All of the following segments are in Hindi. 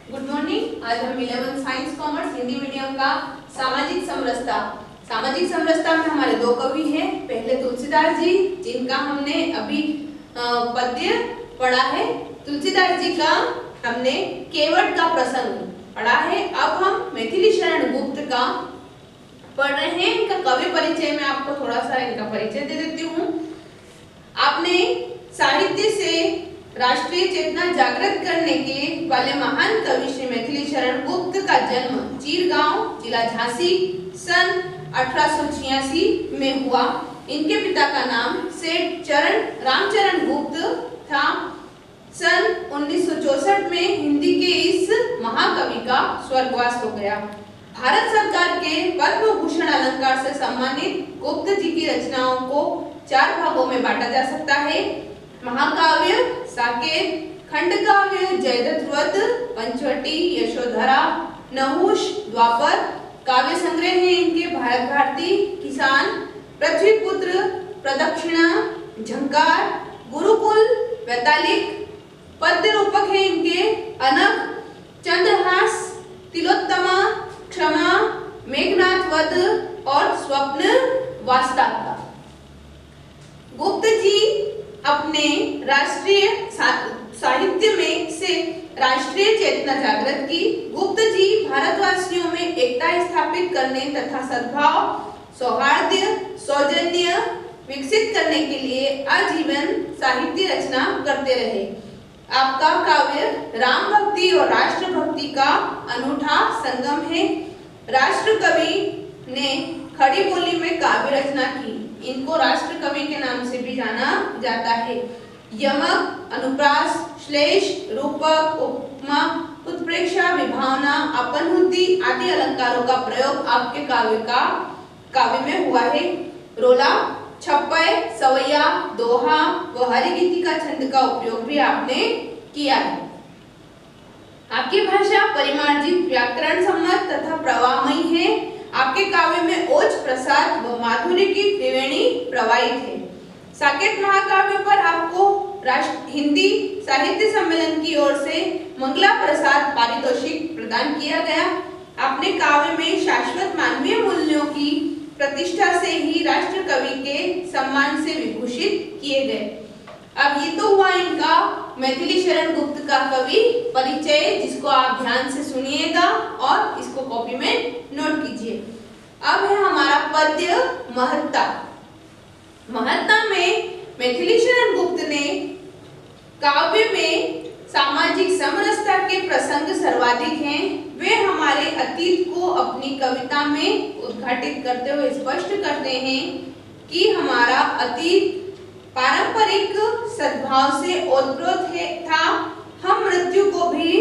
Good morning. आज हम 11 साइंस कॉमर्स हिंदी मीडियम का सामाजिक समरसता में हमारे दो कवि हैं। पहले तुलसीदास जी, जिनका हमने अभी पद्य पढ़ा है। तुलसीदास जी का हमने केवट का प्रसंग पढ़ा है। अब हम मैथिली शरण गुप्त का पढ़ रहे हैं। इनका कवि परिचय में आपको थोड़ा सा इनका परिचय दे देती हूँ। आपने साहित्य से राष्ट्रीय चेतना जागृत करने के वाले महान कवि श्री मैथिली शरण गुप्त का जन्म चीरगांव, जिला झांसी, सन 1886 में हुआ। इनके पिता का नाम सेठ रामचरण गुप्त था। सन 1964 में हिंदी के इस महाकवि का स्वर्गवास हो गया। भारत सरकार के पद्म भूषण अलंकार से सम्मानित गुप्त जी की रचनाओं को 4 भागों में बांटा जा सकता है। महाकाव्य, साकेत, खंडकाव्य, जयद्रथ वध, पंचवटी, यशोधरा, नहुष, द्वापर। काव्य संग्रह है इनके भारत भारती, किसान, पृथ्वीपुत्र, प्रदक्षिणा, झंकार, गुरुकुल, वैतालिक। पद्य रूपक है इनके अनग, चंद्रहास, तिलोत्तमा, क्षमा, मेघनाथ वध और स्वप्न वास्तवता। गुप्त जी अपने राष्ट्रीय साहित्य में से राष्ट्रीय चेतना जागृत की। गुप्त जी भारतवासियों में एकता स्थापित करने तथा सद्भाव, सौहार्द, सौजन्य विकसित करने के लिए आजीवन साहित्य रचना करते रहे। आपका काव्य राम भक्ति और राष्ट्र भक्ति का अनूठा संगम है। राष्ट्र कवि ने खड़ी बोली में काव्य रचना की। इनको राष्ट्र कवि के नाम से भी जाना जाता है। यमक, अनुप्रास, श्लेष, रूपक, उपमा, उत्प्रेक्षा, विभावना, अपनहुति आदि अलंकारों का प्रयोग आपके काव्य में हुआ है। रोला, छप्पय, सवैया, दोहा व हरिगीति का छंद का उपयोग भी आपने किया है। आपकी भाषा परिमार्जित, व्याकरण सम्मत तथा प्रवाहमयी है। आपके काव्य में ओज, प्रसाद व माधुर्य की त्रिवेणी प्रवाहित है। साकेत महाकाव्य पर आपको हिंदी साहित्य सम्मेलन की ओर से मंगला प्रसाद पारितोषिक प्रदान किया गया। आपने काव्य में शाश्वत मानवीय मूल्यों की प्रतिष्ठा से ही राष्ट्र कवि के सम्मान से विभूषित किए गए। अब ये तो हुआ इनका मैथिली शरण गुप्त का कवि परिचय, जिसको आप ध्यान से सुनिएगा और इसको कॉपी में नोट कीजिए। अब है हमारा पद्य महत्ता। महत्ता में मैथिली शरण गुप्त ने काव्य में सामाजिक समरसता के प्रसंग सर्वाधिक हैं। वे हमारे अतीत को अपनी कविता में उद्घाटित करते हुए स्पष्ट करते हैं कि हमारा अतीत पारंपरिक सद्भाव से ओतप्रोत था। हम मृत्यु को भी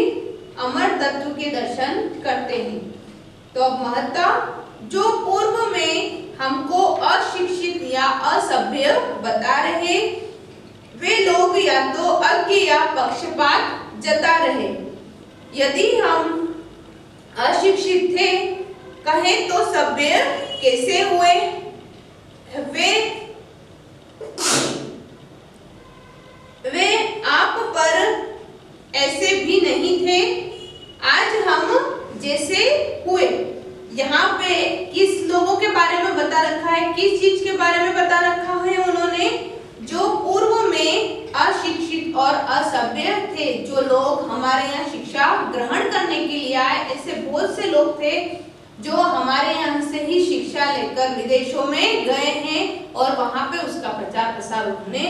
अमर तत्व के दर्शन करते हैं। तो अब महत्ता, जो पूर्व में हमको अशिक्षित या असभ्य बता रहे, वे लोग या तो अज्ञ या पक्षपात जता रहे। यदि हम अशिक्षित थे, कहें तो सभ्य कैसे हुए? वे आप पर ऐसे भी नहीं थे, आज हम जैसे हुए। यहाँ पे किस लोगों के बारे में बता रखा है, किस चीज के बारे में बता रखा है उन्होंने? जो पूर्व में अशिक्षित और असभ्य थे, जो लोग हमारे यहाँ शिक्षा ग्रहण करने के लिए आए। ऐसे बहुत से लोग थे जो हमारे यहाँ से ही शिक्षा लेकर विदेशों में गए हैं और वहां पे उसका प्रचार प्रसार उन्होंने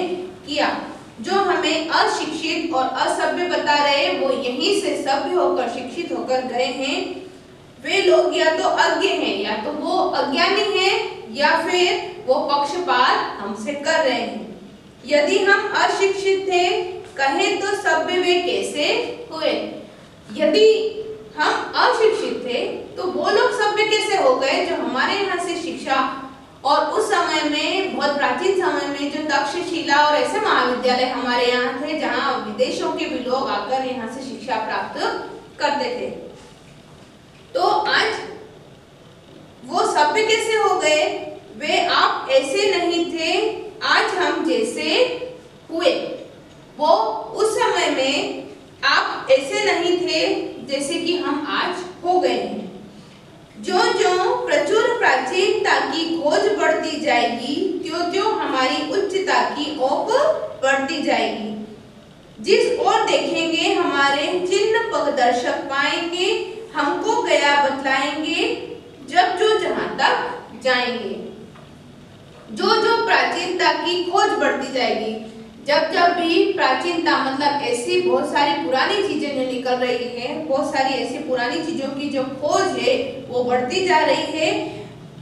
किया। जो हमें अशिक्षित और असभ्य बता रहे, वो यहीं से सभ्य होकर शिक्षित होकर गए हैं। वे लोग या तो अज्ञ हैं, या तो वो अज्ञानी हैं, या फिर वो पक्षपात हमसे कर रहे हैं। यदि हम अशिक्षित थे, कहें तो सभ्य वे कैसे हुए? यदि हम अशिक्षित थे, तो वो लोग सभ्य कैसे हो गए जो हमारे यहाँ से शिक्षा, और उस समय में बहुत प्राचीन समय में जो तक्षशिला और ऐसे महाविद्यालय हमारे यहाँ थे जहाँ विदेशों के भी लोग आकर यहाँ से शिक्षा प्राप्त करते थे। तो आज वो सभ्य कैसे हो गए? वे आप ऐसे नहीं थे, आज हम जैसे हुए। वो उस समय में आप ऐसे नहीं थे जैसे कि हम आज हो गए हैं। जो जो प्रचुर प्राचीनता की खोज बढ़ती जाएगी, त्यों त्यों हमारी उच्चता की ओप बढ़ती जाएगी। जिस ओर देखेंगे हमारे चिन्ह पथदर्शक पाएंगे, हमको गया बतलाएंगे, जब जो जहां तक जाएंगे। जो जो प्राचीनता की खोज बढ़ती जाएगी, जब जब भी प्राचीनता मतलब ऐसी बहुत सारी पुरानी चीजें जो निकल रही है, बहुत सारी ऐसी पुरानी चीजों की जो खोज है वो बढ़ती जा रही है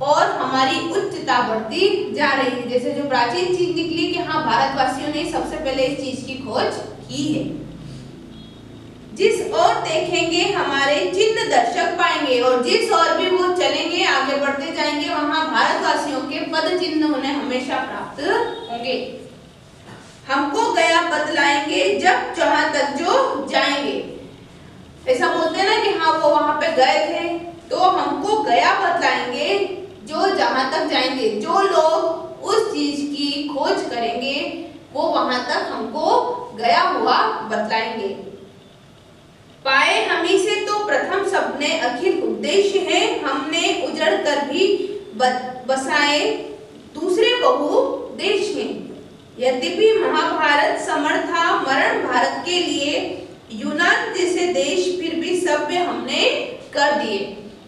और हमारी उच्चता बढ़ती जा रही है। जैसे जो प्राचीन चीज निकली कि हाँ भारतवासियों ने सबसे पहले इस चीज की खोज की है। जिस ओर देखेंगे हमारे चिन्ह दर्शक पाएंगे, और जिस ओर भी वो चलेंगे आगे बढ़ते जाएंगे वहां भारतवासियों के पद चिन्ह उन्हें हमेशा प्राप्त होंगे। हमको गया बतलाएंगे, जब जहां तक जो जाएंगे। ऐसा बोलते हैं ना कि हाँ वो वहां पे गए थे, तो हमको गया बतलाएंगे जो जहां तक जाएंगे। जो लोग उस चीज की खोज करेंगे वो वहां तक हमको गया हुआ बतलाएंगे। पाए हमी से तो प्रथम सबने अखिल उद्देश्य है, हमने उजड़ कर भी बसाए दूसरे बहु देश हैं। यद्यपि महाभारत समर्था मरण भारत के लिए, यूनान जैसे देश फिर भी सभ्य हमने कर दिए।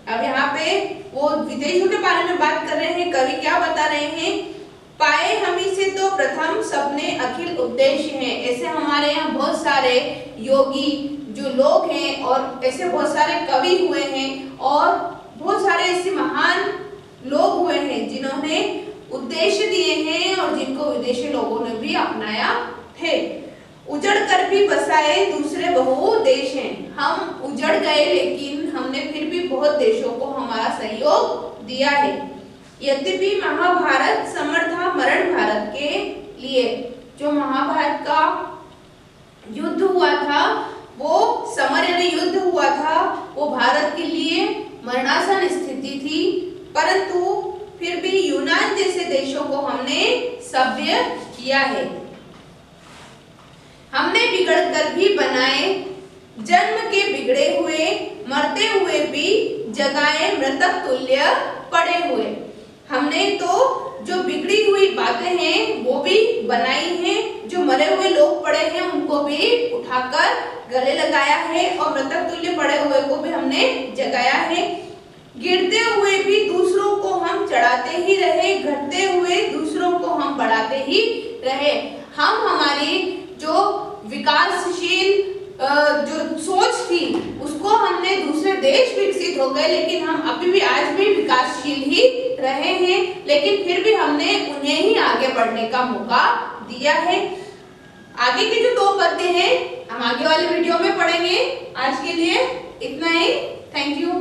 अब यहाँ पे वो विदेशों के बारे में बात कर रहे हैं। कवि क्या बता रहे हैं? पाए हमी से तो प्रथम सबने अखिल उद्देश्य हैं। ऐसे हमारे यहाँ बहुत सारे योगी जो लोग हैं और ऐसे बहुत सारे कवि हुए हैं और बहुत सारे ऐसे महान लोग हुए हैं जिन्होंने उद्देश्य दिए हैं और जिनको विदेशी लोगों ने भी अपनाया है। उजड़ कर भी बसाए दूसरे बहु देश हैं। हम उजड़ गए लेकिन हमने फिर भी बहुत देशों को हमारा सहयोग दिया है। यद्यपि महाभारत समर्था मरण भारत के लिए, जो महाभारत का युद्ध हुआ था वो समर यानी युद्ध हुआ था, वो भारत के लिए मरणासन स्थिति थी, परंतु फिर भी यूनान जैसे देशों को हमने सभ्य किया है। हमने बिगड़ कर भी बनाए, जन्म के बिगड़े हुए, मरते हुए भी जगाए मृतक तुल्य पड़े हुए। हमने तो जो बिगड़ी हुई बातें हैं वो भी बनाई हैं, जो मरे हुए लोग पड़े हैं उनको भी उठाकर गले लगाया है और मृतक तुल्य पड़े हुए को भी हमने जगाया है। गिरते हुए भी दूसरों को हम चढ़ाते ही रहे, घटते हुए दूसरों को हम बढ़ाते ही रहे। हम हमारी जो विकासशील जो सोच थी उसको हमने दूसरे देश विकसित हो गए, लेकिन हम अभी भी आज भी विकासशील ही रहे हैं, लेकिन फिर भी हमने उन्हें ही आगे बढ़ने का मौका दिया है। आगे के जो 2 पद्य हैं हम आगे वाले वीडियो में पढ़ेंगे। आज के लिए इतना ही। Thank you.